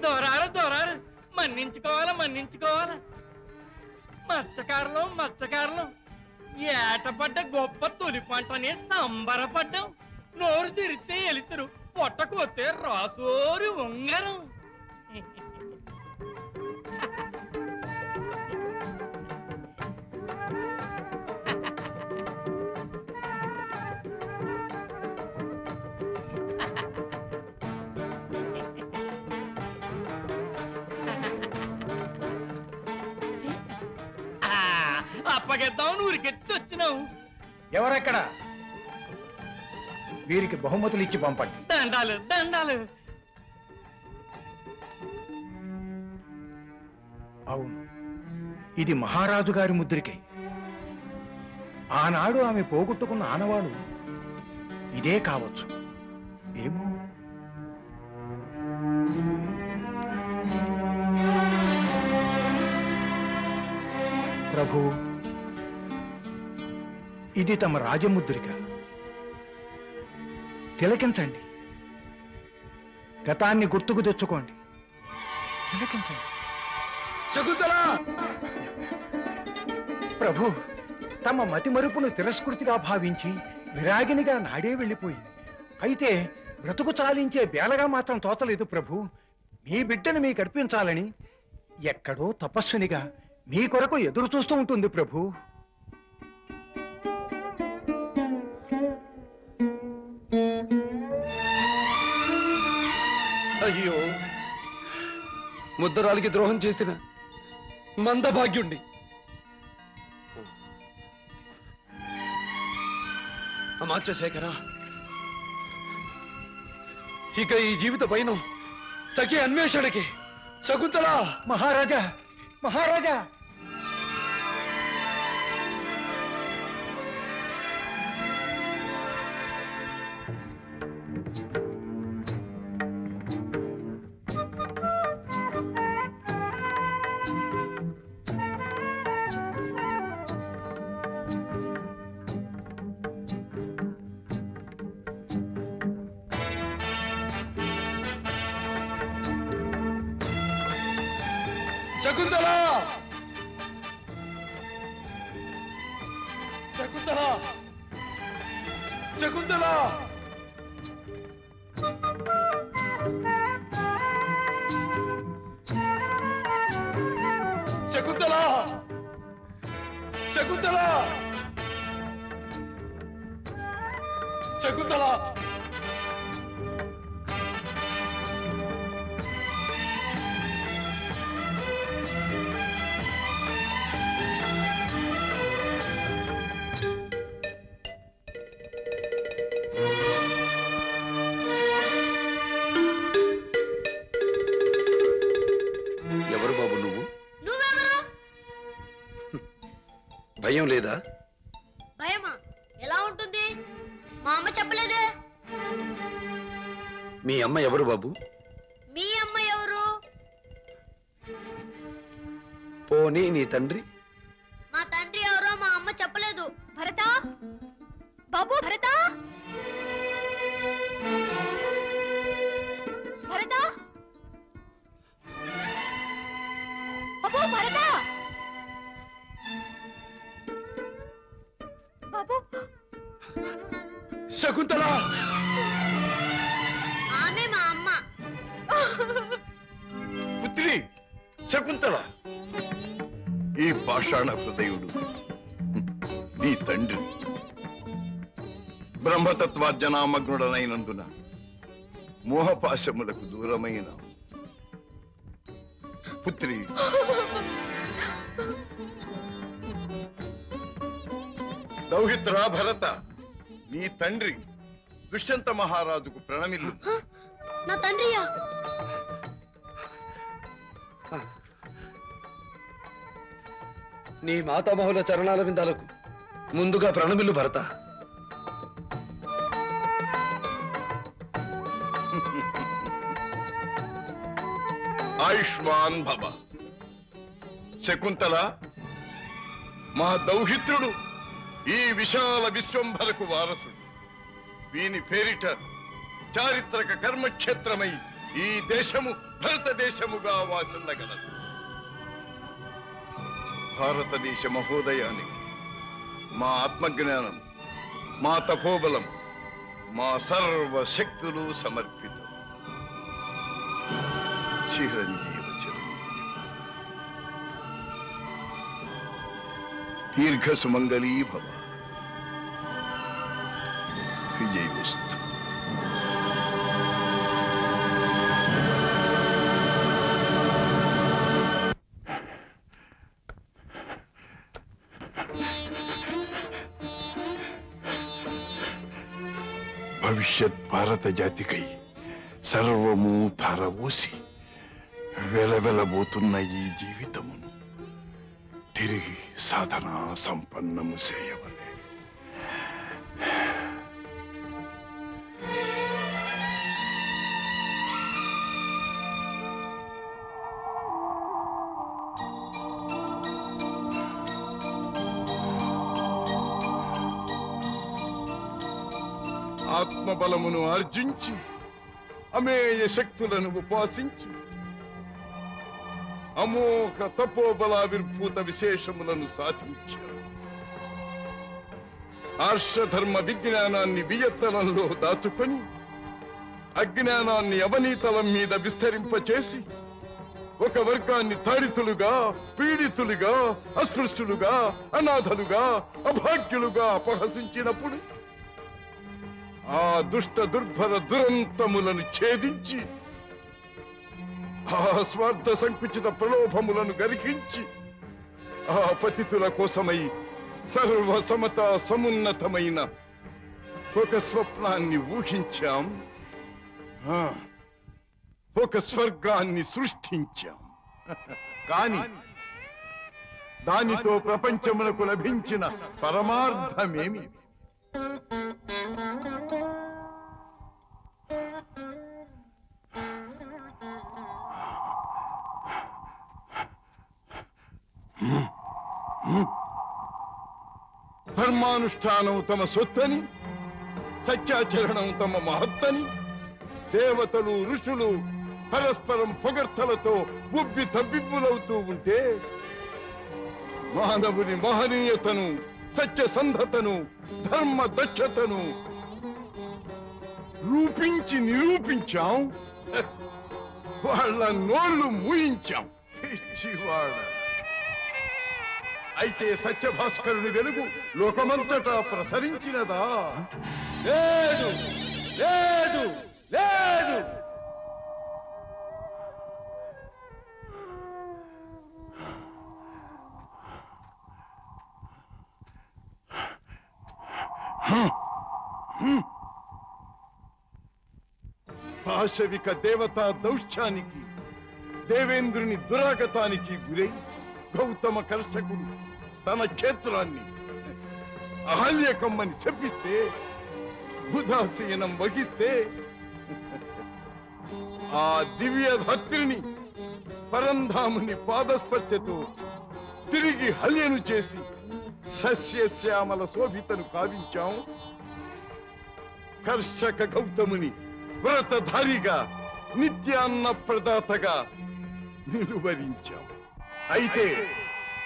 దొరారు దొరారు మన్నించుకోవాలా మన్నించుకోవాలా. మత్స్యకారులం ఏటపడ్డ గొప్ప తొలి పంటని సంబరపడ్డాం. నోరు తిరిగితే ఎలుతురు, పొట్టకు వస్తే రాసోరి ఉంగరం. అప్పగిద్దాం ఊరికెత్తి వచ్చినావు. ఎవరెక్కడ? వీరికి బహుమతులు ఇచ్చి పంపండి. దండాలు దండాలు. అవును, ఇది మహారాజు గారి ముద్రికే. ఆనాడు ఆమె పోగొట్టుకున్న ఆనవాడు ఇదే కావచ్చు. ఏమో. ప్రభు, ఇది తమ రాజముద్రిక. తిలకించండి. గతాన్ని గుర్తుకు తెచ్చుకోండి. తిలకించండి. శకుంతలా! ప్రభు, తమ మతిమరుపును తిరస్కృతిగా భావించి విరాగినిగా నాడే వెళ్ళిపోయింది. అయితే బ్రతుకు చాలించే బేలగా మాత్రం తోచలేదు ప్రభు. మీ బిడ్డను మీకు అర్పించాలని ఎక్కడో తపస్సునిగా మీ కొరకు ఎదురు చూస్తూ ఉంటుంది ప్రభు. అయ్యో, ముద్దరాలికి ద్రోహం చేసిన మందభాగ్యుణ్ణి. అమాత్యశేఖర, ఇక ఈ జీవిత పైన సఖి అన్వేషణకి. శకుంతలా! మహారాజా, మహారాజా! శకుంతలా! శకుంతలా! శకుంతలా! శకుంతలా! శకుంతలా! శకుంతలా! ఎవరు బాబు నువ్వు? భయం లేదా? భయమా? ఎలా ఉంటుంది? మా అమ్మ చెప్పలేదే. మీ అమ్మ ఎవరు బాబు? మీ అమ్మ ఎవరు? పోనీ నీ తండ్రి? మా తండ్రి ఎవరో మా అమ్మ చెప్పలేదు. భరత బాబు, భరత భరత బాబు, భరత బాబు. శకుంతలా! ఆమె మా అమ్మ. పుత్రి శకుంతల, ఈ పాషాణ హృదయుడు నీ తండ్రి. బ్రహ్మతత్వార్జనామగ్నుడనైనందున మోహపాశములకు దూరమైన పుత్రి. దౌహిత్రా భరత, నీ తండ్రి దుష్యంత మహారాజుకు ప్రణమిల్లు. నా తండ్రియా? నీ మాతామహుల చరణాల విందాలకు ముందుగా ప్రణమిల్లు భరత. ఆయుష్మాన్ భవ. శకుంతల, మా దౌహిత్రుడు ఈ విశాల విశ్వంభరకు వారసుడు. వీని పేరిట చారిత్రక కర్మక్షేత్రమై ఈ దేశము భారతదేశముగా వాసిల్లగలదు. భారతదేశ మహోదయానికి మా ఆత్మజ్ఞానం, మా తపోబలం, మా సర్వశక్తులు సమర్పితం. చిరంజీవ చిరంజీవ. దీర్ఘ సుమంగళీ భవ. విజయోస్తు. భవిష్యత్ భారత జాతికై సర్వము ధారవోసి వెలవెలబోతున్న ఈ జీవితమును తిరిగి సాధన సంపన్నము చేయవలే. ఆత్మబలమును ఆర్జించి అమేయ శక్తులను ఉపాసించి అమోఘ తపోబలావిర్భూత విశేషములను సాధించారు. ఆర్షధర్మ విజ్ఞానాన్ని వియత్తనంలో దాచుకొని అజ్ఞానాన్ని అవనీతలం మీద విస్తరింపచేసి ఒక వర్గాన్ని తాడితులుగా, పీడితులుగా, అస్పృశ్యులుగా, అనాథలుగా, అభాగ్యులుగా అపహసించినప్పుడు ఆ దుష్ట దుర్భర దురంతములను ఛేదించి ఆ స్వార్థ సంకుచిత ప్రలోభములను గరికించి ఆ పతితుల కోసమై సర్వ సమత సమున్నతమైన ఒక స్వప్నాన్ని ఊహించాం. ఒక స్వర్గాన్ని సృష్టించాం. కాని దానితో ప్రపంచమునకు లభించిన పరమార్థమేమి? ధర్మానుష్ఠానం తమ సొత్తని, సత్యాచరణం తమ మహత్తని, దేవతలు ఋషులు పరస్పరం పొగడ్తలతో ఉబ్బి తబ్బిబ్బులవుతూ ఉంటే మానవుని మహనీయతను, సత్యసంధతను, ధర్మ దక్షతను రూపించి నిరూపించాం. వాళ్ళ నోళ్లు మూయించాం. పిచ్చివాడ. అయితే సత్యభాస్కరుని వెలుగు లోకమంతటా ప్రసరించినదా? లేదు, లేదు, లేదు. పాశవిక దేవతా దౌష్యానికి, దేవేంద్రుని దురాగతానికి గురై గౌతమ కర్షకుడు తన క్షేత్రాన్ని అహల్యకమ్మని శపిస్తే, ఉదాసీనం వహిస్తే ఆ దివ్యధాత్రిని పరంధాముని పాదస్పర్శతో తిరిగి హల్యను చేసి సస్యశ్యామల శోభితను కావించాం. కర్షక గౌతముని వ్రతధారిగా, నిత్యాన్న ప్రదాతగా నిలువరించాం. అయితే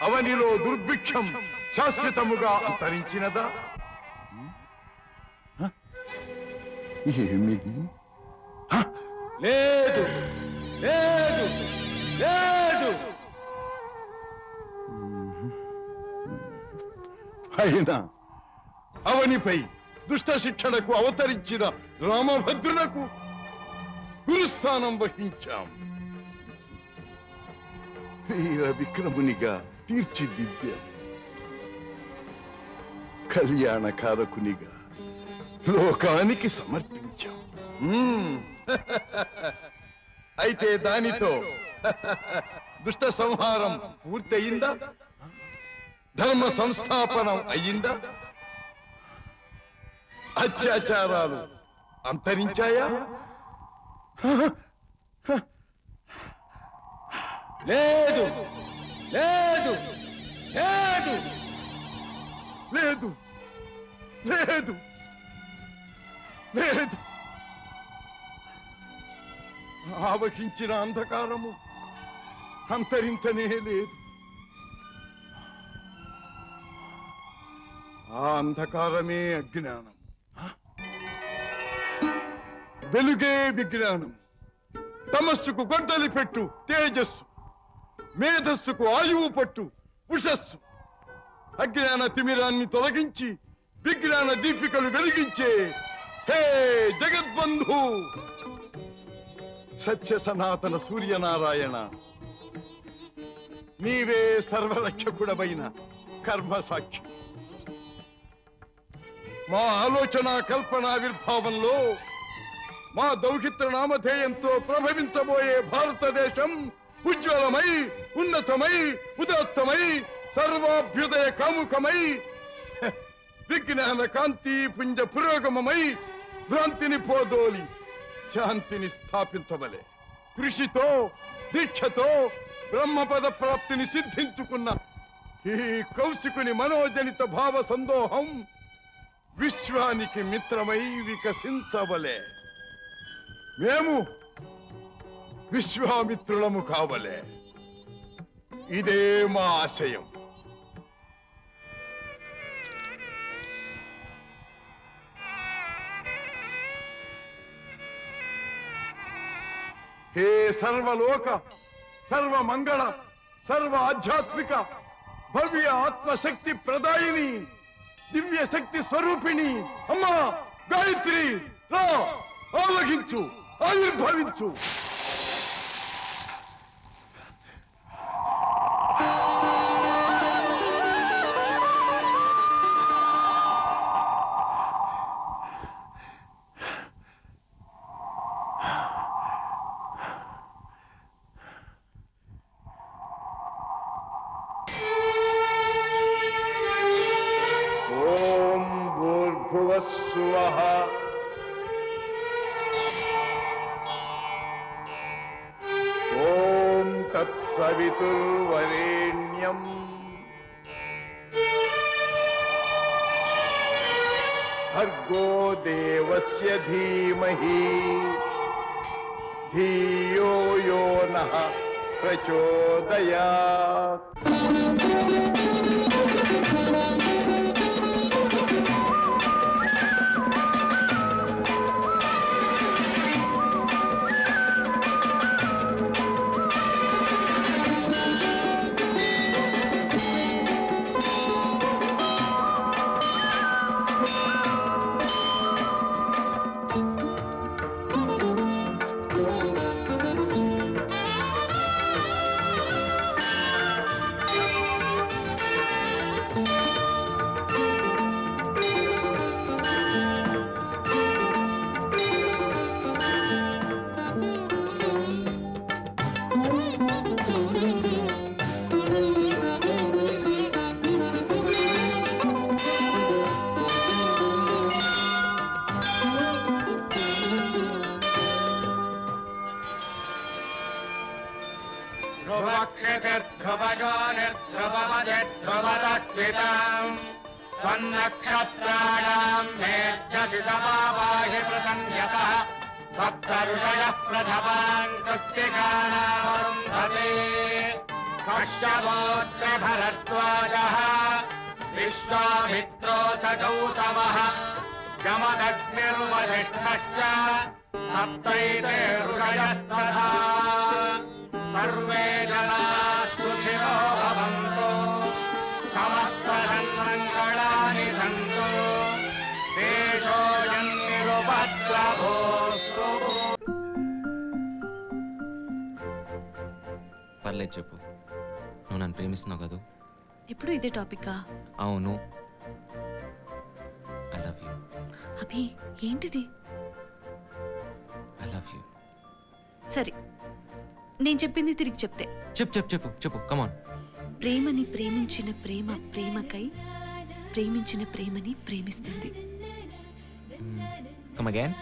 అవనిలో దుర్భిక్షం శాశ్వతముగా అంతరించినదా? ఏమిది? లేదు, లేదు, లేదు. అయినా అవనిపై దుష్ట శిక్షణకు అవతరించిన రామభద్రులకు గురుస్థానం వహించాం. వీర విక్రమునిగా తీర్చిదిద్దాం. కళ్యాణకారకునిగా లోకానికి సమర్పించాం. అయితే దానితో దుష్ట సంహారం పూర్తయిందా? ధర్మ సంస్థాపనం అయ్యిందా? అత్యాచారాలు అంతరించాయా? లేదు, లేదు, లేదు, లేదు, లేదు, లేదు. ఆవహించిన అంధకారము అంతరించనే లేదు. ఆ అంధకారమే అజ్ఞానం, వెలుగే విజ్ఞానం. తమస్సుకు గొడ్డలి పెట్టు తేజస్సు, మేధస్సుకు ఆయువు పట్టు ఉషస్సు. అజ్ఞాన తిమిరాన్ని తొలగించి విజ్ఞాన దీపికలు వెలిగించే హే జగద్బంధు, సత్య సనాతన సూర్యనారాయణ, నీవే సర్వరక్షకుడమైన కర్మ సాక్షి. మా ఆలోచన కల్పనావిర్భావంలో మా దౌహిత్ర నామధేయంతో ప్రభవించబోయే భారతదేశం ఉజ్వలమై, ఉన్నతమై, ఉదాత్తమై, సర్వాభ్యుదయ కాముకమై, విజ్ఞాన కాంతి పుంజ పురోగమమై భ్రాంతిని పోదోలి శాంతిని స్థాపించవలే. కృషితో దీక్షతో బ్రహ్మపద ప్రాప్తిని సిద్ధించుకున్న ఈ కౌశికుని మనోజనిత భావ సందోహం విశ్వానికి మిత్రమై వికసించవలే. మేము విశ్వామిత్రులము కావలే. ఇదే మా ఆశయం. హే సర్వలోక సర్వమంగళ సర్వ ఆధ్యాత్మిక భవ్య ఆత్మశక్తి ప్రదాయిని దివ్య శక్తి స్వరూపిణి అమ్మా గాయత్రి, రా, ఆవహించు, ఆవిర్భవించు. ఓం భూర్భువస్సువః ఓం తత్సవితుర్వరేణ్యం భర్గో దేవస్య ధీమహి ధియో యో నః ప్రచోదయాత్. స్వన్నక్షత్రాణాం మేఘజితమావాహి ప్రసన్యతః సప్తఋషయః ప్రథమాన్ కృత్తికానామరుంధతే కశ్యపోऽత్ర భరద్వాజः విశ్వామిత్రో చ గౌతమः యమదగ్నిర్వసిష్ఠశ్చ సప్తైతే ఋషయస్తథా సర్వే జనాః సుఖినో భవంతు సమస్త సన్మంగళాని సంతు దేశోऽయం నిరుపద్రవోస్తు. పర్లేదు చెప్పు, నువ్వు నన్ను ప్రేమిస్తున్నావు కదా? ఎప్పుడు ఇదే టాపికా? అవును, ఐ లవ్ యూ. అభి, ఏంటిది? I love you. సరే, నేను చెప్పింది తిరిగి చెప్తే. చెప్పు చెప్పు చెప్పు చెప్పు, కమాన్. ప్రేమని ప్రేమించిన ప్రేమ ప్రేమకై ప్రేమించిన ప్రేమని ప్రేమిస్తుంది. Come again.